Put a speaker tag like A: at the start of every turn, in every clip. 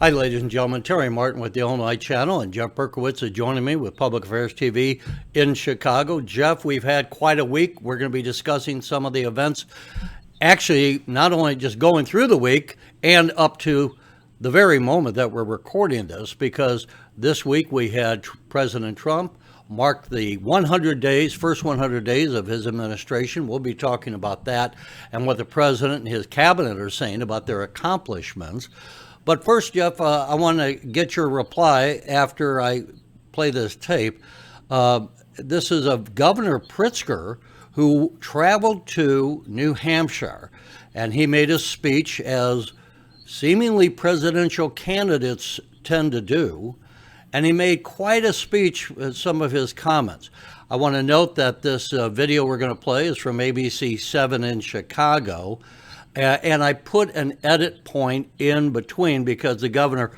A: Hi, ladies and gentlemen. Terry Martin with the Illinois Channel, and Jeff Berkowitz is joining me with Public Affairs TV in Chicago. Jeff, we've had quite a week. We're going to be discussing some of the events, actually, not only just going through the week and up to the very moment that we're recording this, because this week we had President Trump mark the 100 days, first 100 days of his administration. We'll be talking about that and what the president and his cabinet are saying about their accomplishments. But first, Jeff, I want to get your reply after I play this tape. This is of Governor Pritzker, who traveled to New Hampshire, and he made a speech, as seemingly presidential candidates tend to do, and he made quite a speech with some of his comments. I want to note that this video we're going to play is from ABC 7 in Chicago. And I put an edit point in between because the governor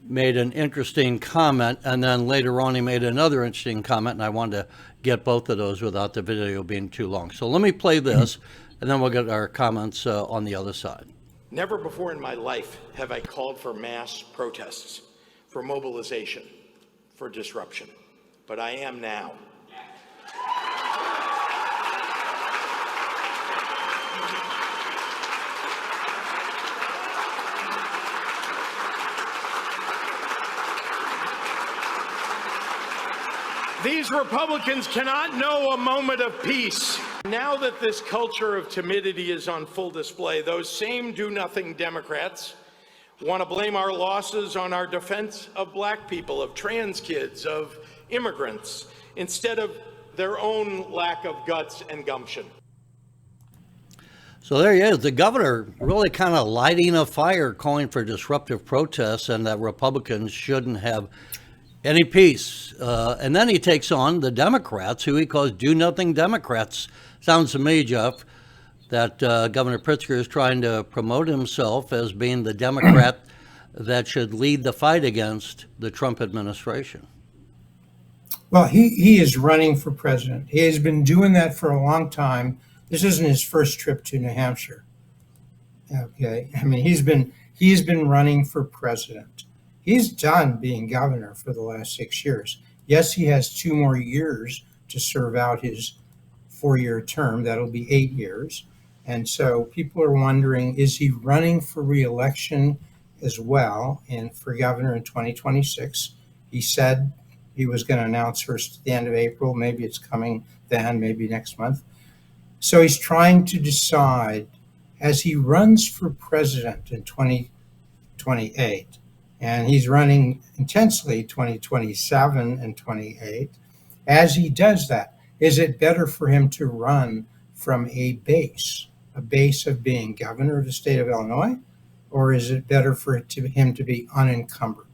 A: made an interesting comment, and then later on he made another interesting comment, and I wanted to get both of those without the video being too long. So let me play this, and then we'll get our comments on the other side.
B: Never before in my life have I called for mass protests, for mobilization, for disruption, but I am now. These Republicans cannot know a moment of peace. Now that this culture of timidity is on full display, those same do-nothing Democrats want to blame our losses on our defense of black people, of trans kids, of immigrants, instead of their own lack of guts and gumption.
A: So there he is, the governor really kind of lighting a fire, calling for disruptive protests and that Republicans shouldn't have any peace. And then he takes on the Democrats, who he calls do-nothing Democrats. Sounds to me, Jeff, that Governor Pritzker is trying to promote himself as being the Democrat that should lead the fight against the Trump administration.
C: Well, he is running for president. He has been doing that for a long time. This isn't his first trip to New Hampshire. Okay, I mean, he's been running for president. He's done being governor for the last 6 years. Yes, he has 2 more years to serve out his 4-year term. That'll be 8 years. And so people are wondering, is he running for re-election as well and for governor in 2026? He said he was going to announce first at the end of April. Maybe it's coming then, maybe next month. So he's trying to decide, as he runs for president in 2028, and he's running intensely 2027 and 28. As he does that, is it better for him to run from a base of being governor of the state of Illinois, or is it better for him to be unencumbered?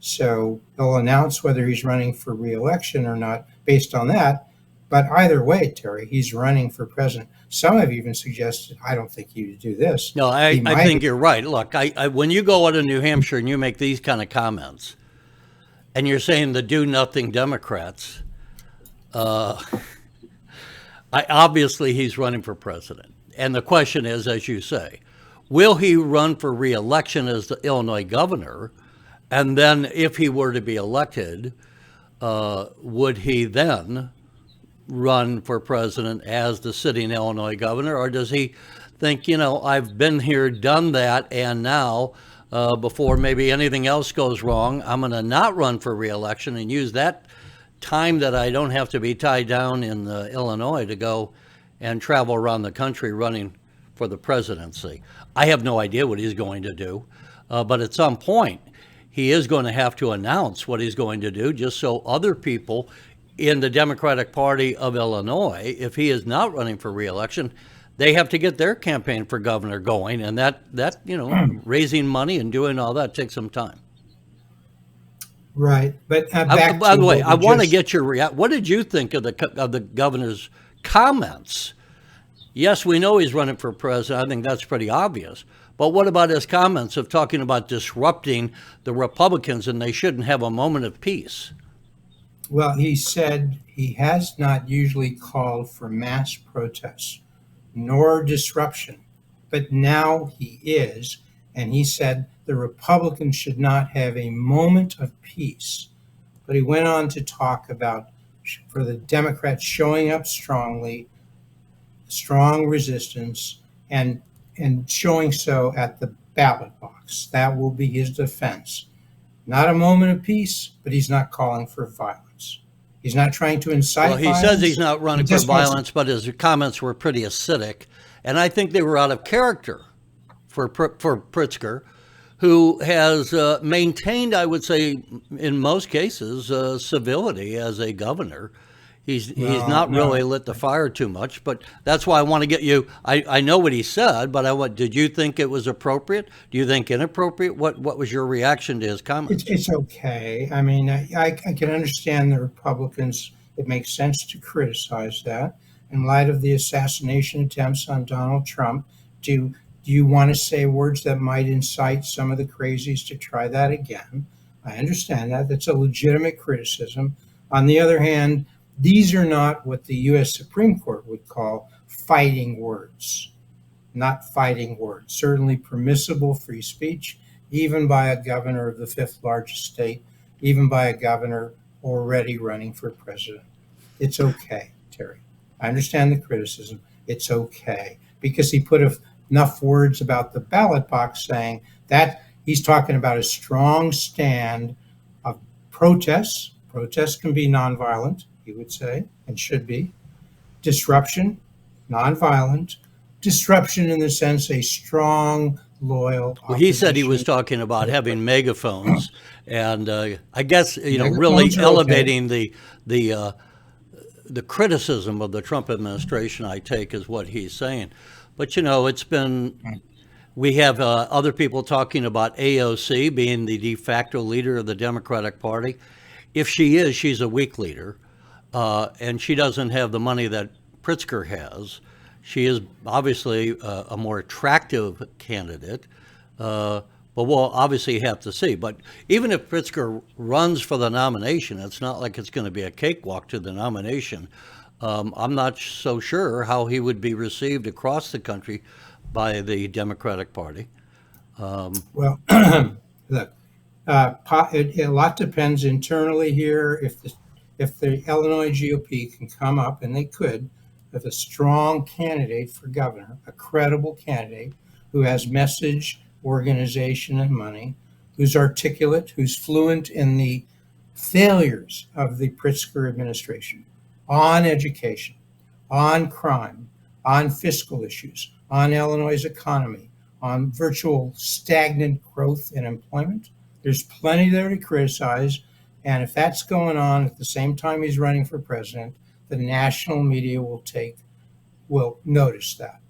C: So he'll announce whether he's running for re-election or not based on that. But either way, Terry, he's running for president. Some have even suggested, I don't think you do this.
A: No, I think you're right. Look, when you go out of New Hampshire and you make these kind of comments, and you're saying the do-nothing Democrats, obviously he's running for president. And the question is, as you say, will he run for re-election as the Illinois governor? And then if he were to be elected, would he then run for president as the sitting Illinois governor, or does he think, I've been here, done that, and now before maybe anything else goes wrong, I'm going to not run for re-election and use that time that I don't have to be tied down in Illinois to go and travel around the country running for the presidency. I have no idea what he's going to do, but at some point he is going to have to announce what he's going to do, just so other people in the Democratic Party of Illinois, if he is not running for re-election, they have to get their campaign for governor going, and that raising money and doing all that takes some time.
C: Right, but
A: by the way, I want to get your reaction. What did you think of the governor's comments? Yes, we know he's running for president. I think that's pretty obvious. But what about his comments of talking about disrupting the Republicans and they shouldn't have a moment of peace?
C: Well, he said he has not usually called for mass protests nor disruption, but now he is. and he said the Republicans should not have a moment of peace. But he went on to talk about for the Democrats showing up strongly, strong resistance, and showing so at the ballot box. That will be his defense. Not a moment of peace, but he's not calling for violence. He's not trying to incite
A: Well, he
C: violence.
A: says he's not running
C: He
A: for
C: just wants to-
A: violence, but his comments were pretty acidic, and I think they were out of character for Pritzker, who has maintained, I would say, in most cases, civility as a governor. He's not really lit the fire too much, but that's why I want to get you. I know what he said, but did you think it was appropriate? Do you think inappropriate? What was your reaction to his comments?
C: It's okay. I mean, I can understand the Republicans. It makes sense to criticize that in light of the assassination attempts on Donald Trump. Do you want to say words that might incite some of the crazies to try that again? I understand that. That's a legitimate criticism. On the other hand, these are not what the U.S. Supreme Court would call fighting words. Not fighting words. Certainly permissible free speech, even by a governor of the fifth largest state, even by a governor already running for president. It's okay, Terry. I understand the criticism. It's okay. Because he put enough words about the ballot box saying that he's talking about a strong stand of protests. Protests can be nonviolent, he would say, and should be. Disruption, nonviolent. Disruption in the sense a strong, loyal.
A: Well, he said he was talking about having megaphones, and I guess really elevating the criticism of the Trump administration. I take is what he's saying, but it's been. We have other people talking about AOC being the de facto leader of the Democratic Party. If she is, she's a weak leader, and she doesn't have the money that Pritzker has. She is obviously a more attractive candidate, but we'll obviously have to see. But even if Pritzker runs for the nomination, it's not like it's going to be a cakewalk to the nomination. I'm not so sure how he would be received across the country by the Democratic Party.
C: Well, look, a lot depends internally here. If the Illinois GOP can come up, and they could, with a strong candidate for governor, a credible candidate who has message, organization, and money, who's articulate, who's fluent in the failures of the Pritzker administration on education, on crime, on fiscal issues, on Illinois' economy, on virtual stagnant growth in employment. There's plenty there to criticize. And if that's going on at the same time he's running for president, the national media will notice that.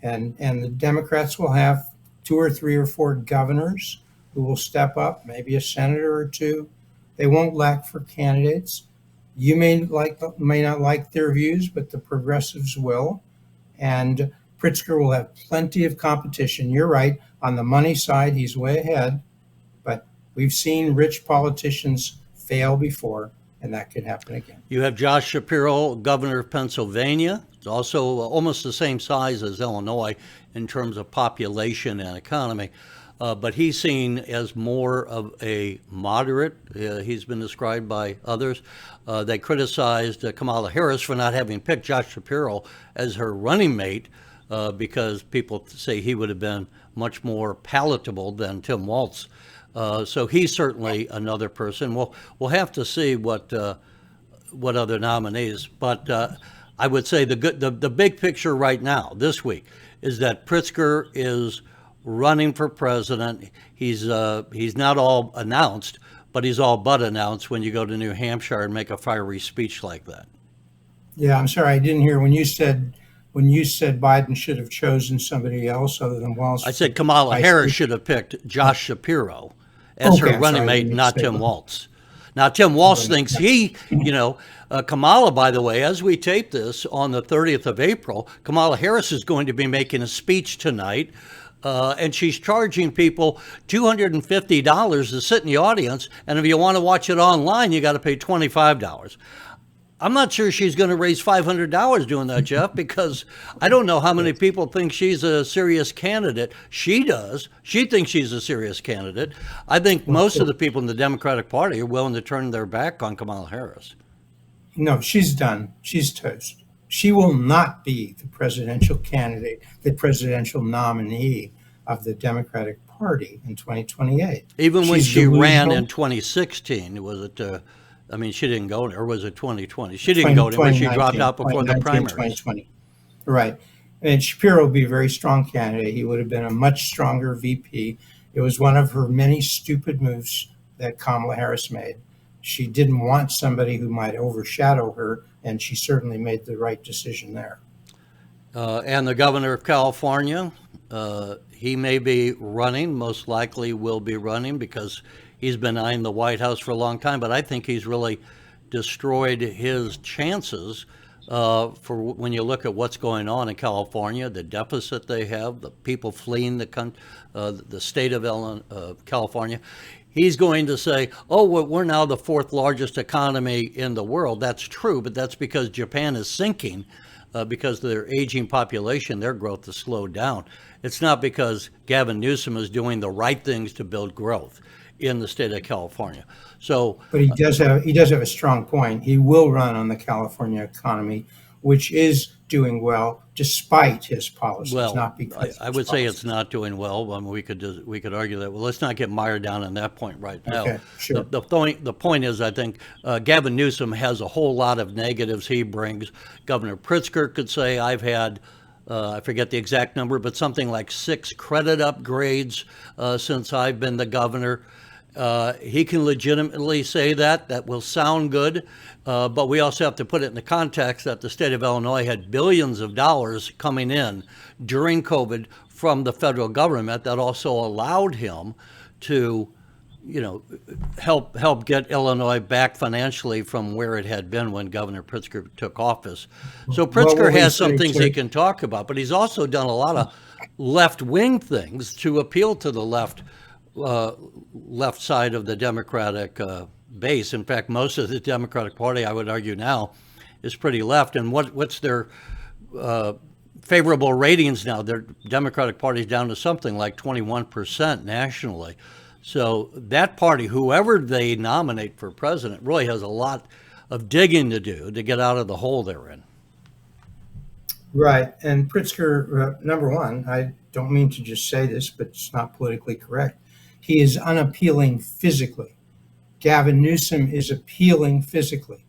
C: And the Democrats will have 2 or 3 or 4 governors who will step up, maybe a senator or 2. They won't lack for candidates. You may not like their views, but the progressives will. And Pritzker will have plenty of competition. You're right. On the money side, he's way ahead. But we've seen rich politicians fail before, and that could happen again.
A: You have Josh Shapiro, governor of Pennsylvania. It's also almost the same size as Illinois in terms of population and economy. But he's seen as more of a moderate. He's been described by others. They criticized Kamala Harris for not having picked Josh Shapiro as her running mate because people say he would have been much more palatable than Tim Walz. So he's certainly another person. We'll have to see what other nominees. But I would say the big picture right now, this week, is that Pritzker is running for president. He's not all announced, but he's all but announced when you go to New Hampshire and make a fiery speech like that.
C: Yeah, I'm sorry, I didn't hear when you said Biden should have chosen somebody else other than Walz.
A: I said Kamala Harris should have picked Josh Shapiro as her running mate, not Tim Walz. Now, Tim Walz thinks Kamala, by the way, as we tape this on the 30th of April, Kamala Harris is going to be making a speech tonight, and she's charging people $250 to sit in the audience, and if you want to watch it online, you got to pay $25. I'm not sure she's going to raise $500 doing that, Jeff, because I don't know how many people think she's a serious candidate. She does. She thinks she's a serious candidate. I think most of the people in the Democratic Party are willing to turn their back on Kamala Harris.
C: No, she's done. She's toast. She will not be the presidential candidate, the presidential nominee of the Democratic Party in 2028.
A: Even when
C: She's
A: she ran
C: delusional.
A: in 2016, was it? I mean, she didn't go there, or was it 2020? She didn't go there, but she dropped out before the
C: 2019,
A: primaries.
C: 2020. Right. And Shapiro would be a very strong candidate. He would have been a much stronger VP. It was one of her many stupid moves that Kamala Harris made. She didn't want somebody who might overshadow her, and she certainly made the right decision there.
A: And the governor of California, he may be running, most likely will be running, because he's been eyeing the White House for a long time, but I think he's really destroyed his chances for when you look at what's going on in California, the deficit they have, the people fleeing the state of California. He's going to say, oh, well, we're now the fourth largest economy in the world. That's true, but that's because Japan is sinking because of their aging population. Their growth has slowed down. It's not because Gavin Newsom is doing the right things to build growth in the state of California. So,
C: but he does have a strong point. He will run on the California economy, which is doing well despite his policies,
A: well,
C: not because
A: I would say it's not doing well. I mean, we could argue that. Well, let's not get mired down on that point right now.
C: Okay, sure.
A: The point is, I think Gavin Newsom has a whole lot of negatives he brings. Governor Pritzker could say, I've had I forget the exact number, but something like 6 credit upgrades since I've been the governor. He can legitimately say that. That will sound good. But we also have to put it in the context that the state of Illinois had billions of dollars coming in during COVID from the federal government that also allowed him to, help get Illinois back financially from where it had been when Governor Pritzker took office. So Pritzker has some things he can talk about, but he's also done a lot of left-wing things to appeal to the left side of the Democratic base. In fact, most of the Democratic Party, I would argue now, is pretty left. And what's their favorable ratings now? Their Democratic Party is down to something like 21% nationally. So that party, whoever they nominate for president, really has a lot of digging to do to get out of the hole they're in.
C: Right. And Pritzker, number one, I don't mean to just say this, but it's not politically correct. He is unappealing physically. Gavin Newsom is appealing physically.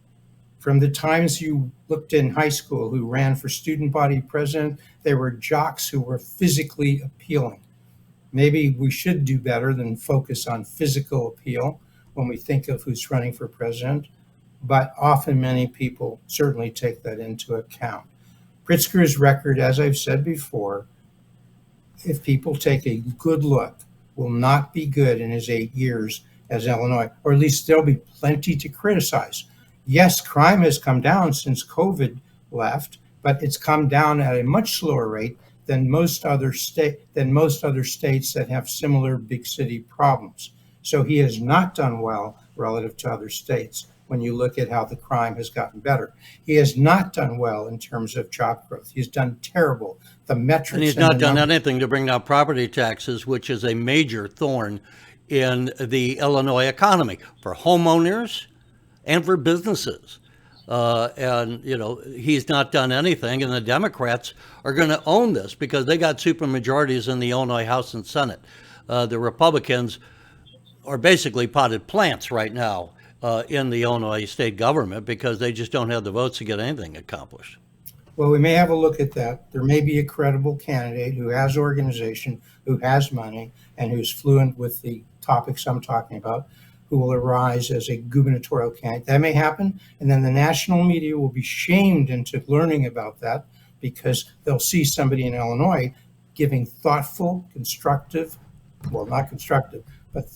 C: From the times you looked in high school who ran for student body president, they were jocks who were physically appealing. Maybe we should do better than focus on physical appeal when we think of who's running for president, but often many people certainly take that into account. Pritzker's record, as I've said before, if people take a good look, will not be good in his 8 years as Illinois, or at least there'll be plenty to criticize. Yes, crime has come down since COVID left, but it's come down at a much slower rate than most other states that have similar big city problems. So he has not done well relative to other states when you look at how the crime has gotten better. He has not done well in terms of job growth. He's done terrible. The metrics.
A: And he's not done anything to bring down property taxes, which is a major thorn in the Illinois economy for homeowners and for businesses. And he's not done anything, and the Democrats are going to own this because they got supermajorities in the Illinois House and Senate. The Republicans are basically potted plants right now in the Illinois state government because they just don't have the votes to get anything accomplished.
C: Well, we may have a look at that. There may be a credible candidate who has organization, who has money, and who's fluent with the topics I'm talking about, who will arise as a gubernatorial candidate. That may happen, and then the national media will be shamed into learning about that because they'll see somebody in Illinois giving thoughtful, constructive, well, not constructive, but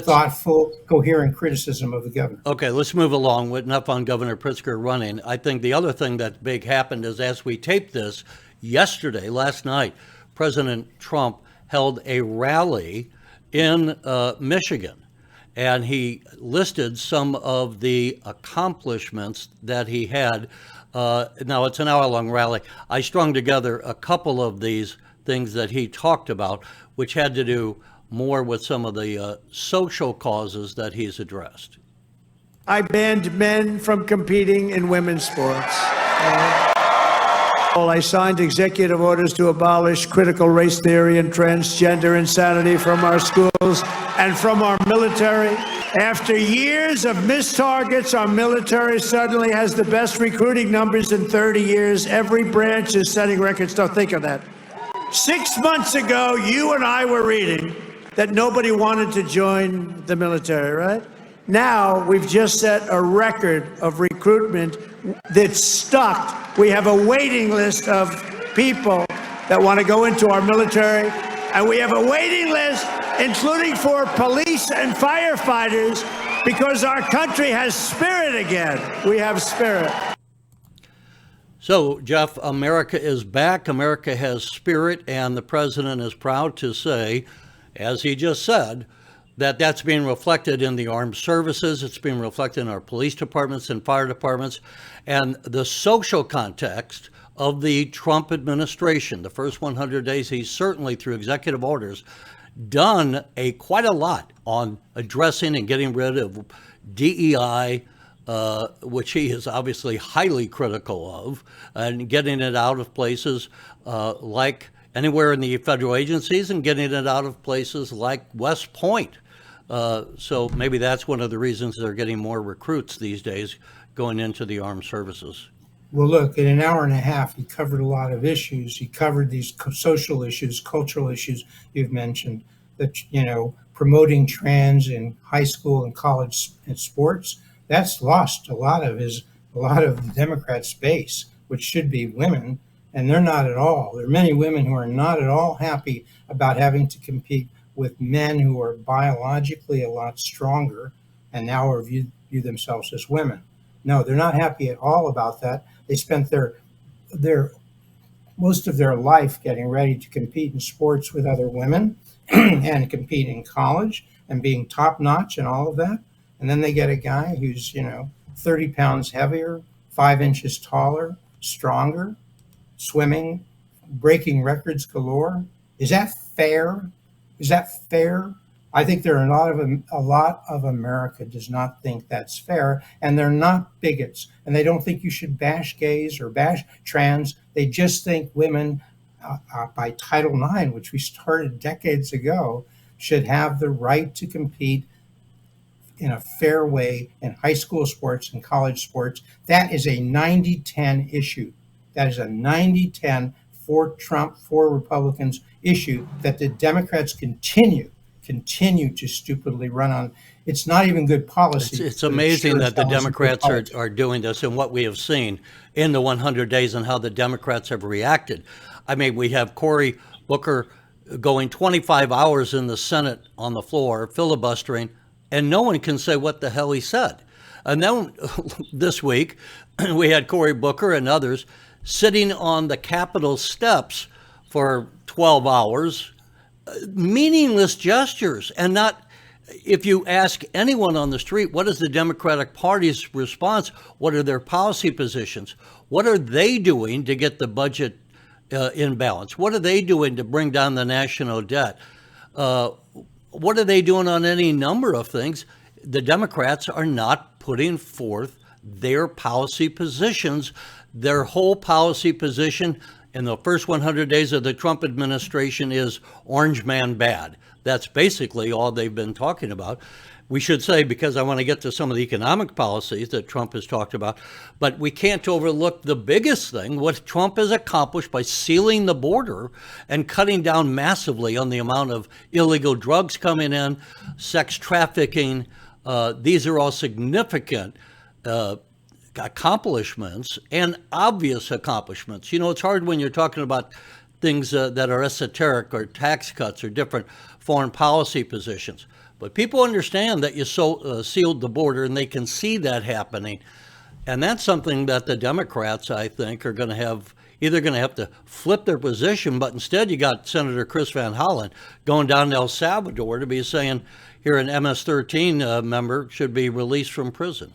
C: thoughtful, coherent criticism of the governor.
A: Okay, let's move along. With enough on Governor Pritzker running. I think the other thing that big happened is as we taped this last night, President Trump held a rally in Michigan. and he listed some of the accomplishments that he had. Now, it's an hour-long rally. I strung together a couple of these things that he talked about, which had to do more with some of the social causes that he's addressed.
D: I banned men from competing in women's sports. I signed executive orders to abolish critical race theory and transgender insanity from our schools and from our military. After years of missed targets, our military suddenly has the best recruiting numbers in 30 years. Every branch is setting records. Don't think of that. 6 months ago, you and I were reading that nobody wanted to join the military, right? Now, we've just set a record of recruitment that's stuck. We have a waiting list of people that want to go into our military, and we have a waiting list, including for police and firefighters, because our country has spirit again. We have spirit.
A: So, Jeff, America is back. America has spirit, and the president is proud to say, as he just said, that that's being reflected in the armed services. It's being reflected in our police departments and fire departments, and the social context of the Trump administration. The first 100 days, he's certainly, through executive orders, done quite a lot on addressing and getting rid of DEI, which he is obviously highly critical of, and getting it out of places like anywhere in the federal agencies and getting it out of places like West Point. So maybe that's one of the reasons they're getting more recruits these days going into the armed services.
C: Well, look, in an hour and a half, he covered a lot of issues. He covered these social issues, cultural issues you've mentioned, that, promoting trans in high school and college and sports. That's lost a lot of the Democrats' base, which should be women, and they're not at all. There are many women who are not at all happy about having to compete with men who are biologically a lot stronger and now view themselves as women. No, they're not happy at all about that. They spent their most of their life getting ready to compete in sports with other women and compete in college and being top notch and all of that. And then they get a guy who's, 30 pounds heavier, 5 inches taller, stronger, swimming, breaking records galore. Is that fair? Is that fair? I think there are a lot of America does not think that's fair, and they're not bigots, and they don't think you should bash gays or bash trans. They just think women, by Title IX, which we started decades ago, should have the right to compete in a fair way in high school sports and college sports. That is a 90-10 issue. That is a 90-10 for Trump, for Republicans issue that the Democrats continue to stupidly run on. It's not even good policy.
A: It's amazing that the Democrats are doing this, and what we have seen in the 100 days and how the Democrats have reacted. I mean, we have Cory Booker going 25 hours in the Senate on the floor, filibustering, and no one can say what the hell he said. And then this week, we had Cory Booker and others sitting on the Capitol steps for 12 hours, meaningless gestures. And not, if you ask anyone on the street, what is the Democratic Party's response? What are their policy positions? What are they doing to get the budget in balance? What are they doing to bring down the national debt? What are they doing on any number of things? The Democrats are not putting forth their policy positions. Their whole policy position in the first 100 days of the Trump administration is orange man bad. That's basically all they've been talking about. We should say, because I want to get to some of the economic policies that Trump has talked about, but we can't overlook the biggest thing, what Trump has accomplished by sealing the border and cutting down massively on the amount of illegal drugs coming in, sex trafficking. These are all significant accomplishments and obvious accomplishments. It's hard when you're talking about things that are esoteric or tax cuts or different foreign policy positions. But people understand that you sealed the border, and they can see that happening. And that's something that the Democrats, I think, are going to have either going to have to flip their position, but instead you got Senator Chris Van Hollen going down to El Salvador to be saying here an MS-13 member should be released from prison.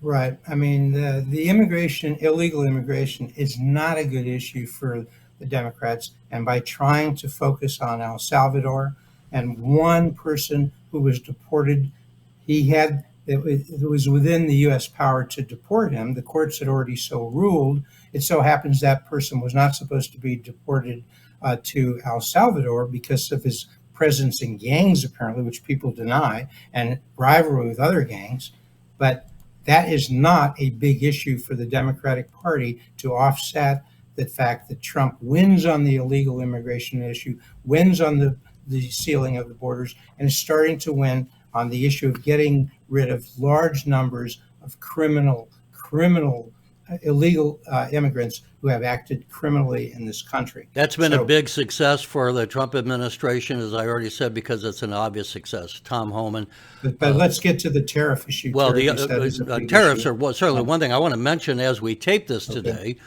C: Right. I mean, the immigration, illegal immigration, is not a good issue for the Democrats. And by trying to focus on El Salvador and one person who was deported, it was within the U.S. power to deport him. The courts had already so ruled. It so happens that person was not supposed to be deported to El Salvador because of his presence in gangs, apparently, which people deny, and rivalry with other gangs. But that is not a big issue for the Democratic Party to offset the fact that Trump wins on the illegal immigration issue, wins on the sealing of the borders, and is starting to win on the issue of getting rid of large numbers of illegal immigrants who have acted criminally in this country.
A: That's been a big success for the Trump administration, as I already said, because it's an obvious success. Tom Homan.
C: But let's get to the tariff issue.
A: Well,
C: the
A: tariffs are certainly one thing I want to mention as we tape this today.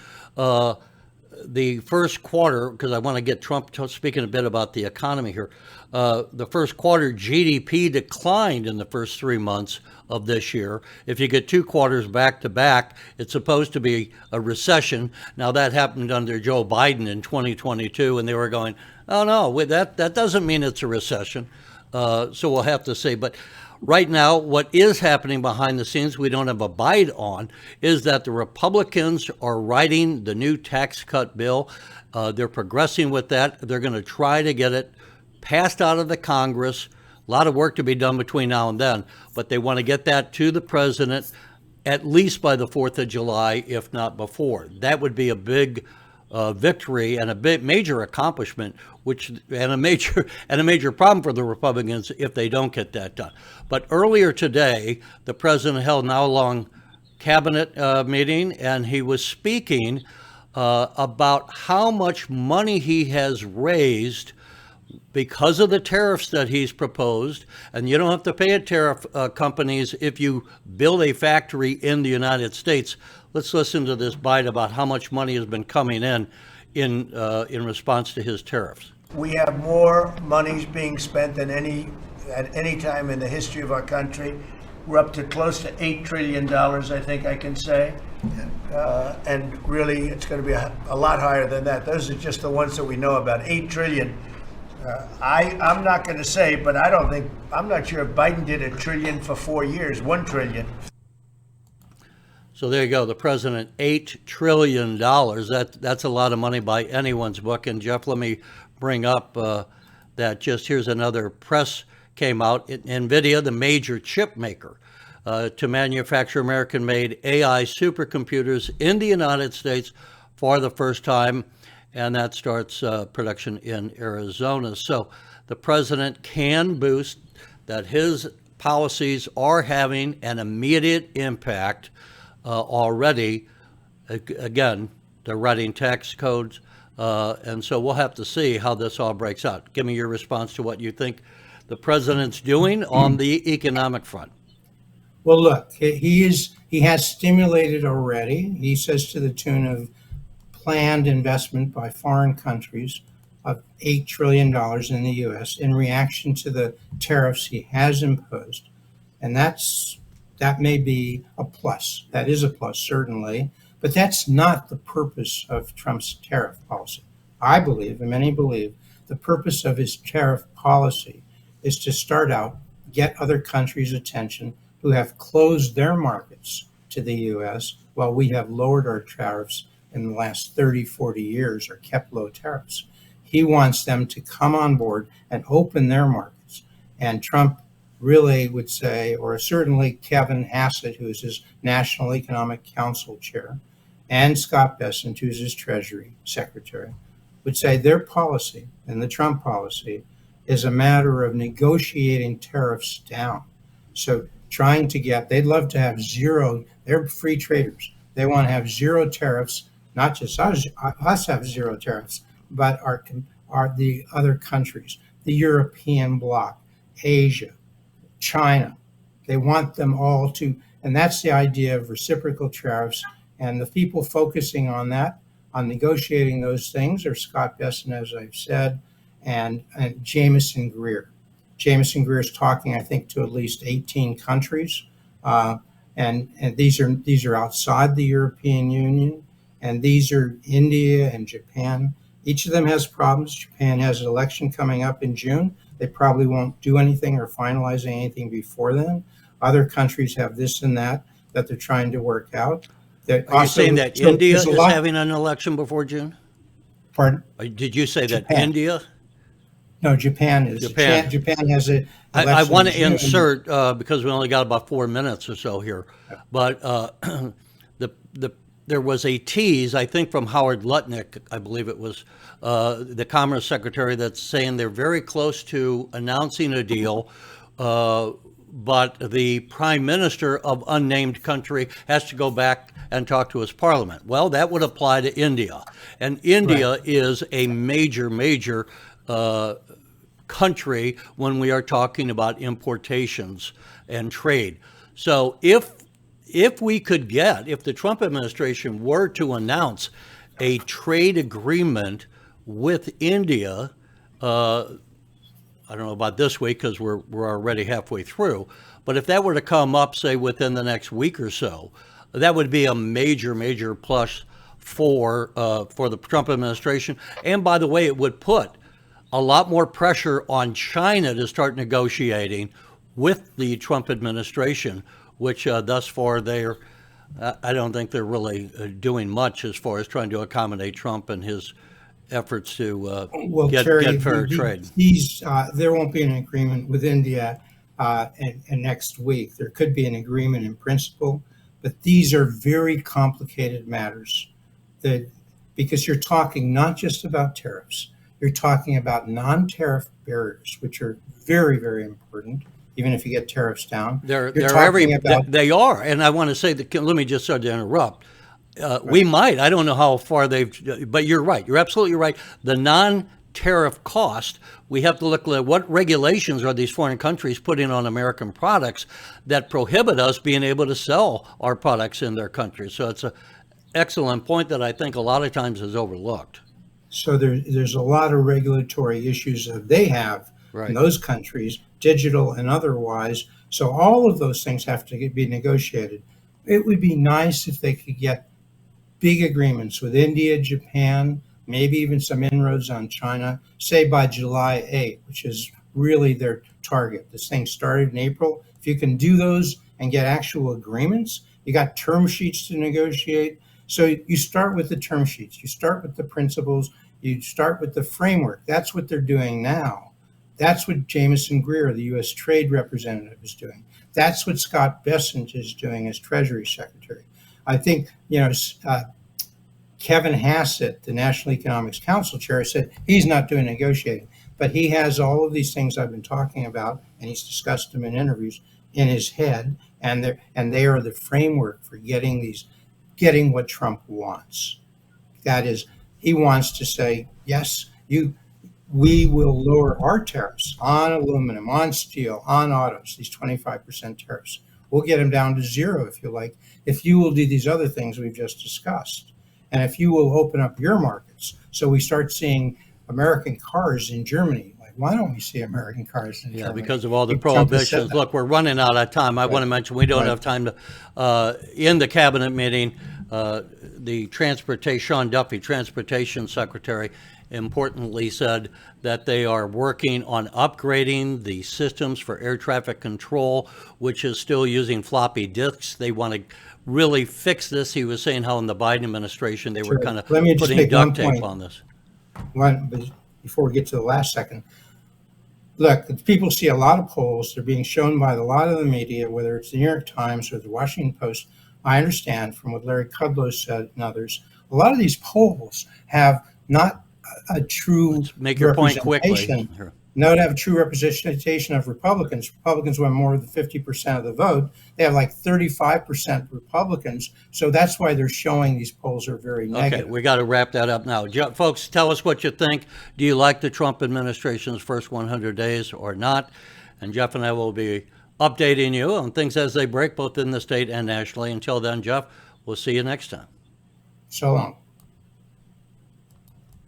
A: The first quarter, because I want to get Trump speaking a bit about the economy here. The first quarter GDP declined in the first 3 months of this year. If you get 2 quarters back to back, it's supposed to be a recession. Now that happened under Joe Biden in 2022, and they were going, "Oh no, that doesn't mean it's a recession." So we'll have to see. But right now, what is happening behind the scenes, we don't have a bite on, is that the Republicans are writing the new tax cut bill. They're progressing with that. They're going to try to get it passed out of the Congress. A lot of work to be done between now and then, but they want to get that to the president at least by the 4th of July, if not before. That would be a big victory and a big major accomplishment, and a major problem for the Republicans if they don't get that done. But earlier today, the president held an hour-long cabinet meeting, and he was speaking about how much money he has raised because of the tariffs that he's proposed. And you don't have to pay a tariff companies if you build a factory in the United States. Let's listen to this bite about how much money has been coming in response to his tariffs.
D: We have more monies being spent than at any time in the history of our country. We're up to close to $8 trillion, I think I can say. And really, it's going to be a lot higher than that. Those are just the ones that we know about. 8 trillion. I'm not going to say, but I'm not sure if Biden did $1 trillion for 4 years, $1 trillion.
A: So there you go, the president, $8 trillion. That's a lot of money by anyone's book. And Jeff, let me bring up that here's another press came out. NVIDIA, the major chip maker, to manufacture American-made AI supercomputers in the United States for the first time. And that starts production in Arizona. So the president can boast that his policies are having an immediate impact already. Again, they're writing tax codes. And so we'll have to see how this all breaks out. Give me your response to what you think the president's doing on the economic front.
C: Well, look, he has stimulated already. He says to the tune of planned investment by foreign countries of $8 trillion in the U.S. in reaction to the tariffs he has imposed. And that may be a plus. That is a plus, certainly. But that's not the purpose of Trump's tariff policy. I believe, and many believe, the purpose of his tariff policy is to start out, get other countries' attention who have closed their markets to the U.S. while we have lowered our tariffs in the last 30, 40 years, or kept low tariffs. He wants them to come on board and open their markets. And Trump really would say, or certainly Kevin Hassett, who is his National Economic Council chair, and Scott Bessent, who's his Treasury Secretary, would say their policy and the Trump policy is a matter of negotiating tariffs down. So they'd love to have zero, they're free traders. They want to have zero tariffs. Not just us have zero tariffs, but are the other countries, the European bloc, Asia, China. They want them all to, and that's the idea of reciprocal tariffs. And the people focusing on that, on negotiating those things are Scott Bessent, as I've said, and Jameson Greer. Jameson Greer is talking, I think, to at least 18 countries, and these are outside the European Union, and these are India and Japan. Each of them has problems. Japan has an election coming up in June. They probably won't do anything or finalize anything before then. Other countries have this and that they're trying to work out.
A: Are you saying that India is having an election before June?
C: Pardon?
A: Did you say that
C: Japan.
A: India?
C: No, Japan is. Japan has a.
A: I want to insert, because we only got about 4 minutes or so here, but there was a tease, I think, from Howard Lutnick, I believe it was, the Commerce Secretary, that's saying they're very close to announcing a deal, but the Prime Minister of unnamed country has to go back and talk to his parliament. Well, that would apply to India. And India is a major country when we are talking about importations and trade. So if the Trump administration were to announce a trade agreement with India, I don't know about this week because we're already halfway through, but if that were to come up, say, within the next week or so, that would be a major plus for the Trump administration. And by the way, it would put a lot more pressure on China to start negotiating with the Trump administration, which thus far I don't think they're really doing much as far as trying to accommodate Trump and his efforts to get fair trade.
C: There won't be an agreement with India and next week. There could be an agreement in principle, but these are very complicated matters because you're talking not just about tariffs, you're talking about non-tariff barriers, which are very important. Even if you get tariffs down,
A: they are. And I want to say that, let me just start to interrupt. We might, I don't know how far but you're right. You're absolutely right. The non-tariff cost, we have to look at what regulations are these foreign countries putting on American products that prohibit us being able to sell our products in their country. So it's an excellent point that I think a lot of times is overlooked.
C: So there's a lot of regulatory issues that they have in those countries, digital and otherwise. So all of those things have to be negotiated. It would be nice if they could get big agreements with India, Japan, maybe even some inroads on China, say by July 8th, which is really their target. This thing started in April. If you can do those and get actual agreements, you got term sheets to negotiate. So you start with the term sheets, you start with the principles, you start with the framework. That's what they're doing now. That's what Jameson Greer, the U.S. Trade Representative, is doing. That's what Scott Bessent is doing as Treasury Secretary. I think, Kevin Hassett, the National Economics Council chair, said he's not doing negotiating, but he has all of these things I've been talking about, and he's discussed them in interviews, in his head, and they are the framework for getting what Trump wants. That is, he wants to say, yes, we will lower our tariffs on aluminum, on steel, on autos, these 25% tariffs. We'll get them down to zero, if you like, if you will do these other things we've just discussed. And if you will open up your markets. So we start seeing American cars in Germany. Like, why don't we see American cars in Germany?
A: Because of all the prohibitions. Look, we're running out of time. I want to mention we don't have time to, in the cabinet meeting, the Sean Duffy, Transportation Secretary, importantly said that they are working on upgrading the systems for air traffic control, which is still using floppy disks. They want to really fix this. He was saying how in the Biden administration they were kind of putting duct tape on this.
C: Before we get to the last second, look, people see a lot of polls. They're being shown by a lot of the media, whether it's the New York Times or the Washington Post. I understand from what Larry Kudlow said and others, a lot of these polls have not a true
A: make your point quickly.
C: No, to have a true representation of Republicans. Republicans won more than 50% of the vote. They have like 35% Republicans. So that's why they're showing these polls are very negative.
A: Okay, we got to wrap that up now. Folks, tell us what you think. Do you like the Trump administration's first 100 days or not? And Jeff and I will be updating you on things as they break, both in the state and nationally. Until then, Jeff, we'll see you next time.
C: So long.